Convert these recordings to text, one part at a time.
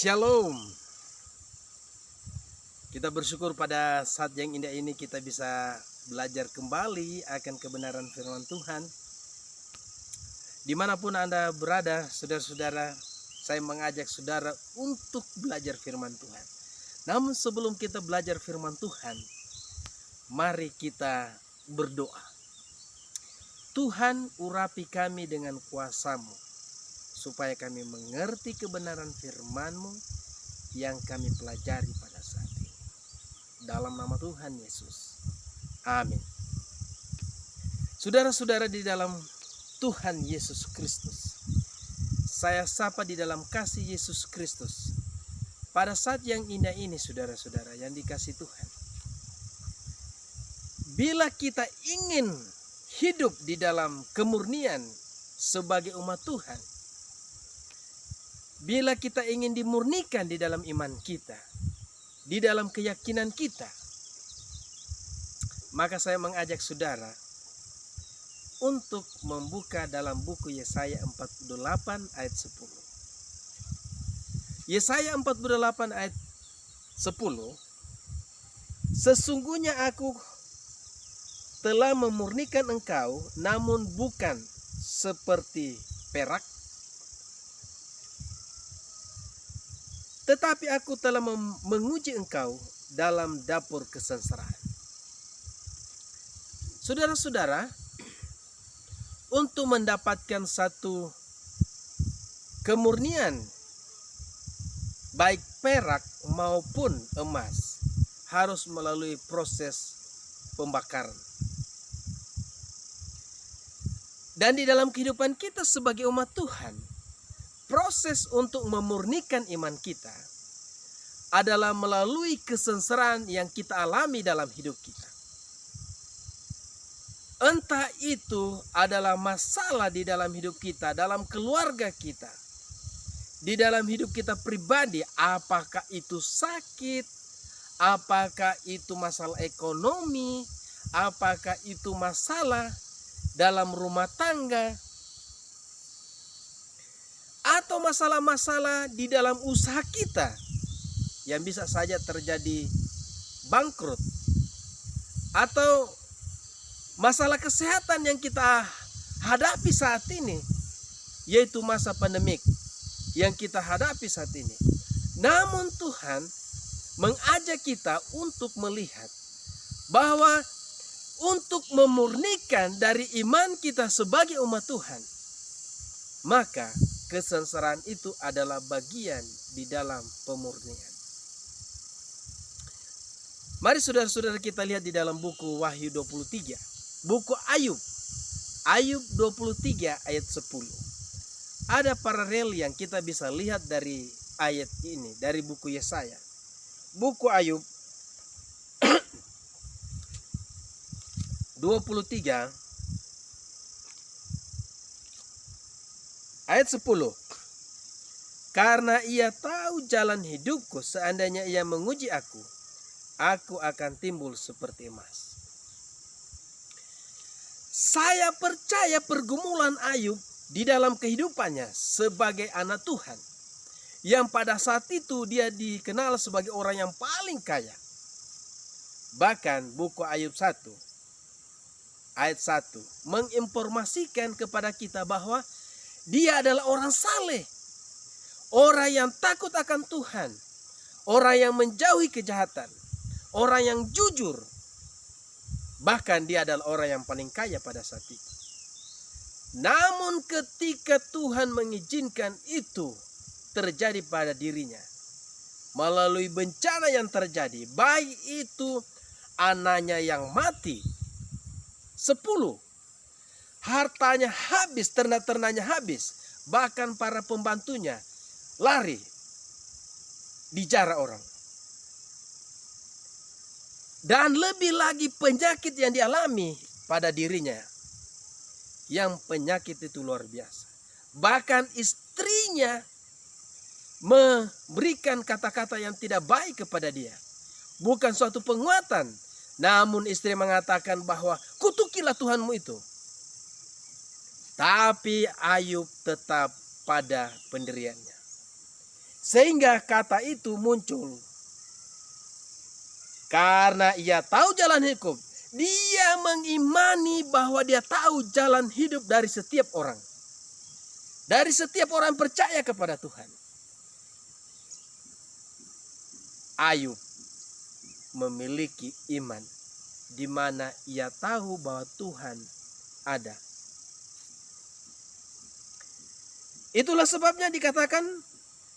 Shalom. Kita bersyukur pada saat yang indah ini kita bisa belajar kembali akan kebenaran firman Tuhan. Dimanapun Anda berada, saudara-saudara, saya mengajak saudara untuk belajar firman Tuhan. Namun sebelum kita belajar firman Tuhan, mari kita berdoa. Tuhan, urapi kami dengan kuasa-Mu, supaya kami mengerti kebenaran firman-Mu yang kami pelajari pada saat ini. Dalam nama Tuhan Yesus. Amin. Saudara-saudara di dalam Tuhan Yesus Kristus, saya sapa di dalam kasih Yesus Kristus. Pada saat yang indah ini, saudara-saudara yang dikasih Tuhan, bila kita ingin hidup di dalam kemurnian sebagai umat Tuhan, bila kita ingin dimurnikan di dalam iman kita, di dalam keyakinan kita, maka saya mengajak saudara untuk membuka dalam buku Yesaya 48 ayat 10. Yesaya 48 ayat 10. Sesungguhnya aku telah memurnikan engkau, namun bukan seperti perak, tetapi aku telah menguji engkau dalam dapur kesengsaraan. Saudara-saudara, untuk mendapatkan satu kemurnian, baik perak maupun emas, harus melalui proses pembakaran. Dan di dalam kehidupan kita sebagai umat Tuhan, proses untuk memurnikan iman kita adalah melalui kesengsaraan yang kita alami dalam hidup kita. Entah itu adalah masalah di dalam hidup kita, dalam keluarga kita, di dalam hidup kita pribadi, apakah itu sakit, apakah itu masalah ekonomi, apakah itu masalah dalam rumah tangga, atau masalah-masalah di dalam usaha kita yang bisa saja terjadi bangkrut, atau masalah kesehatan yang kita hadapi saat ini, yaitu masa pandemik yang kita hadapi saat ini. Namun Tuhan mengajak kita untuk melihat bahwa untuk memurnikan dari iman kita sebagai umat Tuhan, maka kesengsaraan itu adalah bagian di dalam pemurnian. Mari saudara-saudara kita lihat di dalam buku Wahyu 23. Buku Ayub. Ayub 23 ayat 10. Ada paralel yang kita bisa lihat dari ayat ini, dari buku Yesaya. Buku Ayub 23 ayat 10. Karena ia tahu jalan hidupku, seandainya ia menguji aku akan timbul seperti emas. Saya percaya pergumulan Ayub di dalam kehidupannya sebagai anak Tuhan, yang pada saat itu dia dikenal sebagai orang yang paling kaya. Bahkan buku Ayub 1 ayat 1 menginformasikan kepada kita bahwa dia adalah orang saleh, orang yang takut akan Tuhan, orang yang menjauhi kejahatan, orang yang jujur. Bahkan dia adalah orang yang paling kaya pada saat itu. Namun ketika Tuhan mengizinkan itu terjadi pada dirinya, melalui bencana yang terjadi, baik itu anaknya yang mati 10, hartanya habis, ternak-ternaknya habis, bahkan para pembantunya lari, dijarah orang. Dan lebih lagi penyakit yang dialami pada dirinya, yang penyakit itu luar biasa. Bahkan istrinya memberikan kata-kata yang tidak baik kepada dia. Bukan suatu penguatan, namun istri mengatakan bahwa kutukilah Tuhanmu itu. Tapi Ayub tetap pada pendiriannya. Sehingga kata itu muncul. Karena ia tahu jalan hidup, dia mengimani bahwa dia tahu jalan hidup dari setiap orang. Dari setiap orang percaya kepada Tuhan. Ayub memiliki iman di mana ia tahu bahwa Tuhan ada. Itulah sebabnya dikatakan,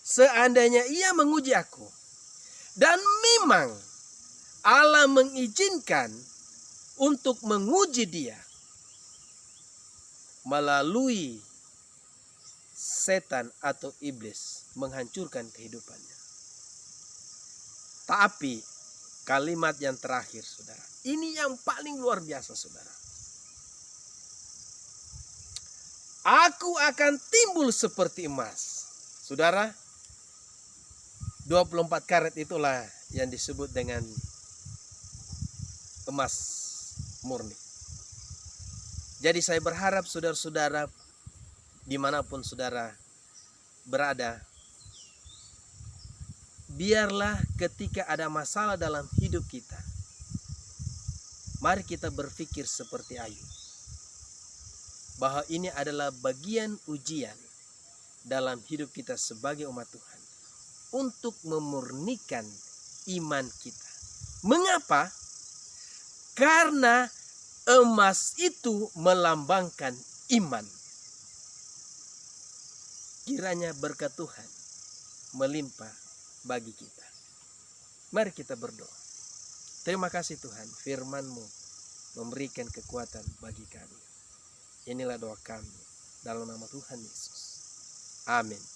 seandainya ia menguji aku, dan memang Allah mengizinkan untuk menguji dia melalui setan atau iblis menghancurkan kehidupannya. Tapi kalimat yang terakhir, saudara, ini yang paling luar biasa, saudara. Aku akan timbul seperti emas. Saudara, 24 karat itulah yang disebut dengan emas murni. Jadi saya berharap saudara-saudara dimanapun saudara berada, biarlah ketika ada masalah dalam hidup kita, mari kita berpikir seperti Ayub, bahwa ini adalah bagian ujian dalam hidup kita sebagai umat Tuhan untuk memurnikan iman kita. Mengapa? Karena emas itu melambangkan iman. Kiranya berkat Tuhan melimpah bagi kita. Mari kita berdoa. Terima kasih Tuhan, firman-Mu memberikan kekuatan bagi kami. Inilah doa kami dalam nama Tuhan Yesus. Amin.